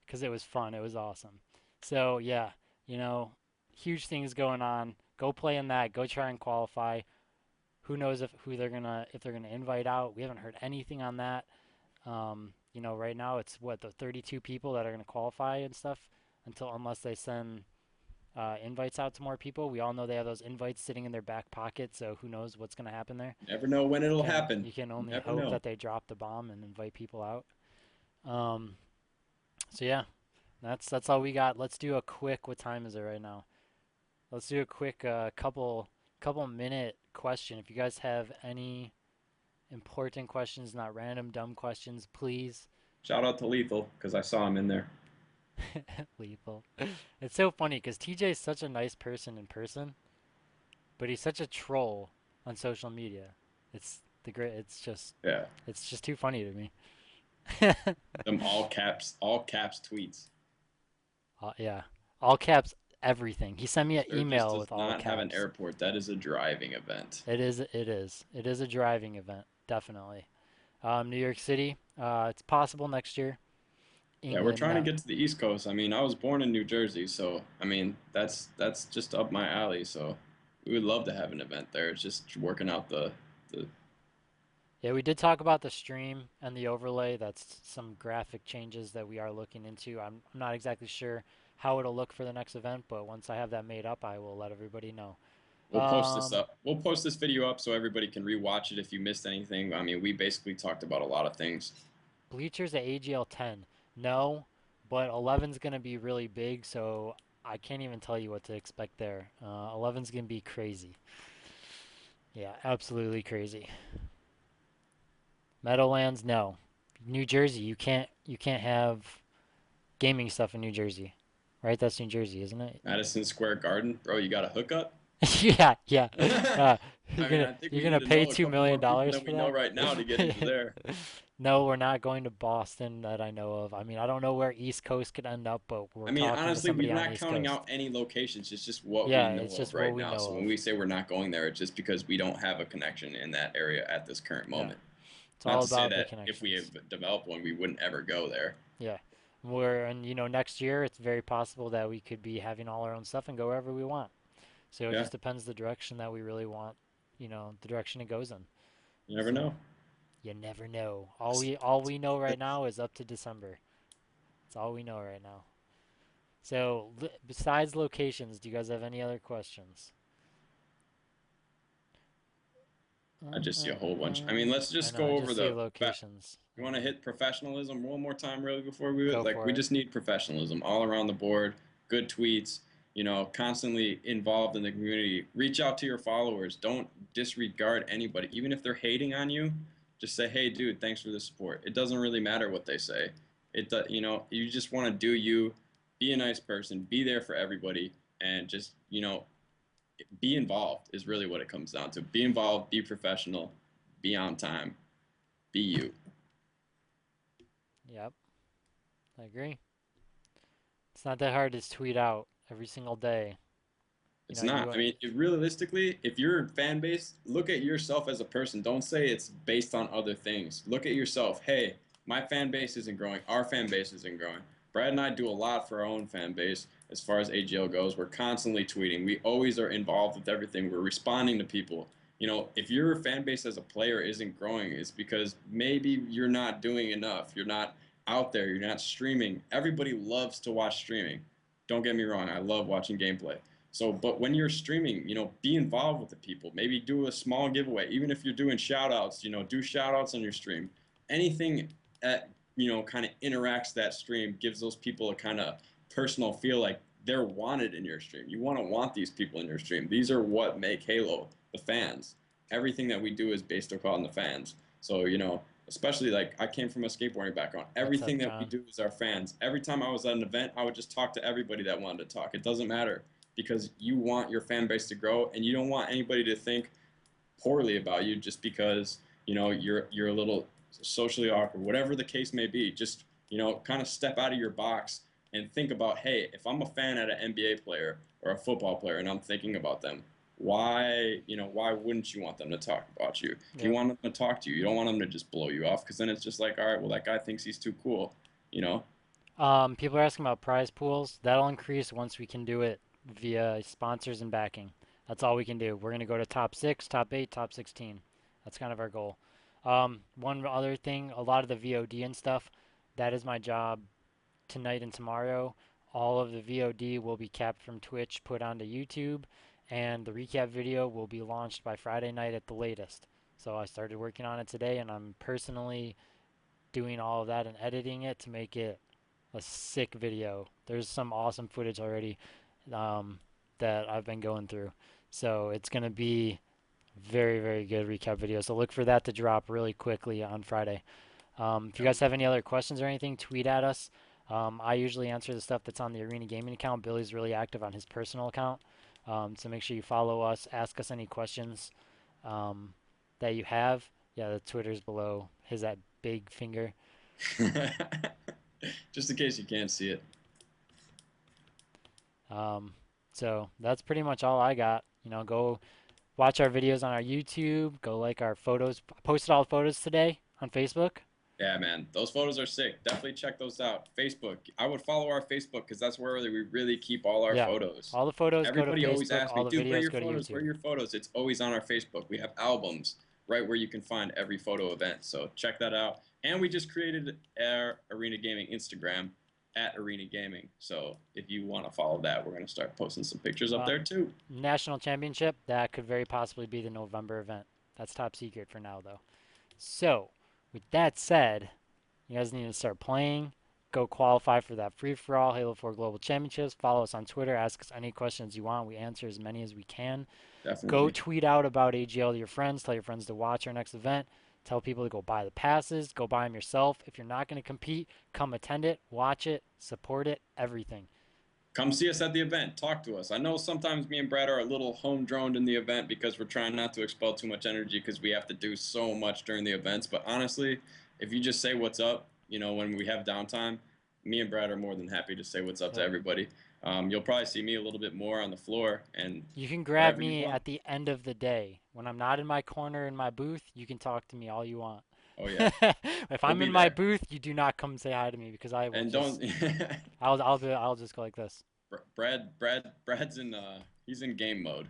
because it was fun. It was awesome. So yeah, you know, huge things going on. Go play in that. Go try and qualify. Who knows if they're gonna invite out? We haven't heard anything on that. Right now it's what the 32 people that are gonna qualify and stuff unless they send invites out to more people. We all know they have those invites sitting in their back pocket, so who knows what's going to happen there. Never know when You it'll can happen. you can only Never hope know. that they drop the bomb and invite people out. Um, so yeah, that's all we got. Let's do a quick. What time is it right now? Let's do a quick couple minute question. If you guys have any important questions, not random dumb questions, please. Shout out to Lethal because I saw him in there. Lethal. It's so funny because TJ is such a nice person in person, but he's such a troll on social media. It's the great. Yeah. It's just too funny to me. Them all caps tweets. Yeah, all caps everything. He sent me an There just email does with all not have an caps. airport. That is a driving event. It is. It is. It is a driving event, definitely. New York City. It's possible next year. Yeah, we're England. trying to get to the East Coast. I mean, I was born in New Jersey, so I mean, that's just up my alley. So we would love to have an event there. It's just working out the Yeah, we did talk about the stream and the overlay. That's some graphic changes that we are looking into. I'm not exactly sure how it'll look for the next event, but once I have that made up, I will let everybody know. We'll post this Um, up. We'll post this video up so everybody can rewatch it if you missed anything. I mean, we basically talked about a lot of things. Bleachers at AGL 10. No, but 11's going to be really big, so I can't even tell you what to expect there. 11's going to be crazy. Yeah, absolutely crazy. Meadowlands, no. New Jersey, you can't have gaming stuff in New Jersey. Right? That's New Jersey, isn't it? Madison Square Garden, bro, you got a hookup? Yeah, yeah. Uh, you're I mean, gonna I think you're we gonna need to pay know a two couple more million people dollars than for we know that? right now to get into there. No, we're not going to Boston that I know of. I mean, I don't know where East Coast could end up, but I we're mean, talking to honestly, we're somebody on not East counting Coast. out any locations. It's just what we Yeah, know it's of just what right we now. know So when of. we say we're not going there, it's just because we don't have a connection in that area at this current Yeah, moment. it's Not all to say about the that if we connections. have developed one, we wouldn't ever go there. Yeah, and next year it's very possible that we could be having all our own stuff and go wherever we want. So it Yeah, just depends the direction that we really want, the direction it goes in. you never So know. you never know. All we know right now is up to December. That's all we know right now. So besides locations, do you guys have any other questions? I just see a whole bunch. I mean, let's I just know. I go over just see the. locations. You want to hit professionalism one more time, really, before we Go like? for We it. just need professionalism all around the board. Good tweets. Constantly involved in the community. Reach out to your followers. Don't disregard anybody, even if they're hating on you. Just say, "Hey, dude, thanks for the support." It doesn't really matter what they say. It does. You just want to do you. Be a nice person. Be there for everybody, and just be involved is really what it comes down to. Be involved, be professional, be on time, be you. Yep, I agree. It's not that hard to tweet out every single day. You It's know, not. I mean, realistically, if you're fan base, look at yourself as a person. Don't say it's based on other things. Look at yourself. Hey, my fan base isn't growing. Our fan base isn't growing. Brad and I do a lot for our own fan base as far as AGL goes. We're constantly tweeting. We always are involved with everything. We're responding to people. If your fan base as a player isn't growing, it's because maybe you're not doing enough. You're not out there. You're not streaming. Everybody loves to watch streaming. Don't get me wrong. I love watching gameplay. So, but when you're streaming, be involved with the people. Maybe do a small giveaway. Even if you're doing shout outs, do shout outs on your stream. Anything that, kind of interacts that stream gives those people a kind of personal feel like they're wanted in your stream. You want these people in your stream. These are what make Halo, the fans. Everything that we do is based upon the fans. So, especially like I came from a skateboarding background. what's up, Everything that we John? do is our fans. Every time I was at an event, I would just talk to everybody that wanted to talk. It doesn't matter because you want your fan base to grow and you don't want anybody to think poorly about you just because you're a little socially awkward, whatever the case may be. Just kind of step out of your box and think about, hey, if I'm a fan at an NBA player or a football player and I'm thinking about them, why wouldn't you want them to talk about you? You Yep. want them to talk to you. You don't want them to just blow you off because then it's just like, all right, well, that guy thinks he's too cool, you know? People are asking about prize pools. That'll increase once we can do it via sponsors and backing. That's all we can do. We're gonna go to top six, top eight, top 16. That's kind of our goal. One other thing, a lot of the VOD and stuff, that is my job tonight and tomorrow. All of the VOD will be capped from Twitch, put onto YouTube, and the recap video will be launched by Friday night at the latest. So I started working on it today, and I'm personally doing all of that and editing it to make it a sick video. There's some awesome footage already um, that I've been going through. So it's going to be very, very good recap video. So look for that to drop really quickly on Friday. If you guys have any other questions or anything, tweet at us. I usually answer the stuff that's on the Arena Gaming account. Billy's really active on his personal account. So make sure you follow us. Ask us any questions um, that you have. Yeah, the Twitter's below his that big finger. Just in case you can't see it. Um, so that's pretty much all I got. Go watch our videos on our YouTube. Go like our photos. I posted all the photos today on Facebook? Yeah, man, those photos are sick. Definitely check those out. Facebook. I would follow our Facebook because that's where we really keep all our Yeah. photos. All the photos go to Everybody always Facebook, asks me, all the dude, where are videos your go to photos? Where YouTube. are your photos? It's always on our Facebook. We have albums right where you can find every photo event. So check that out. And we just created our Arena Gaming Instagram at Arena Gaming. So if you want to follow that, we're going to start posting some pictures up Uh, there too. National Championship, that could very possibly be the November event. That's top secret for now, though. So, with that said, you guys need to start playing. Go qualify for that free for all Halo 4 Global Championships. Follow us on Twitter. Ask us any questions you want. We answer as many as we can. Go Definitely. tweet out about AGL to your friends. Tell your friends to watch our next event. Tell people to go buy the passes. Go buy them yourself. If you're not going to compete, come attend it, watch it, support it, everything. Come see us at the event. Talk to us. I know sometimes me and Brad are a little home droned in the event because we're trying not to expel too much energy because we have to do so much during the events. But honestly, if you just say what's up, when we have downtime, me and Brad are more than happy to say what's up to Yep. everybody. You'll probably see me a little bit more on the floor and You can grab whatever you me want. at the end of the day. When I'm not in my corner in my booth, you can talk to me all you want. Oh yeah, If we'll I'm be in my there. booth, you do not come say hi to me because I will And just don't I'll just go like this. Brad's in he's in game mode.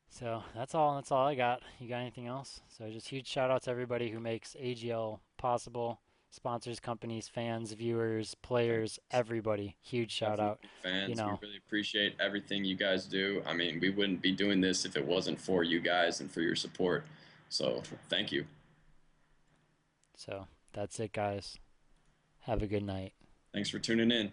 So that's all I got. You got anything else? So just huge shout out to everybody who makes AGL possible. Sponsors, companies, fans, viewers, players, everybody. Huge shout out. Definitely You fans. We know. really appreciate everything you guys do. I mean, we wouldn't be doing this if it wasn't for you guys and for your support. So, thank you. So that's it guys. Have a good night. Thanks for tuning in.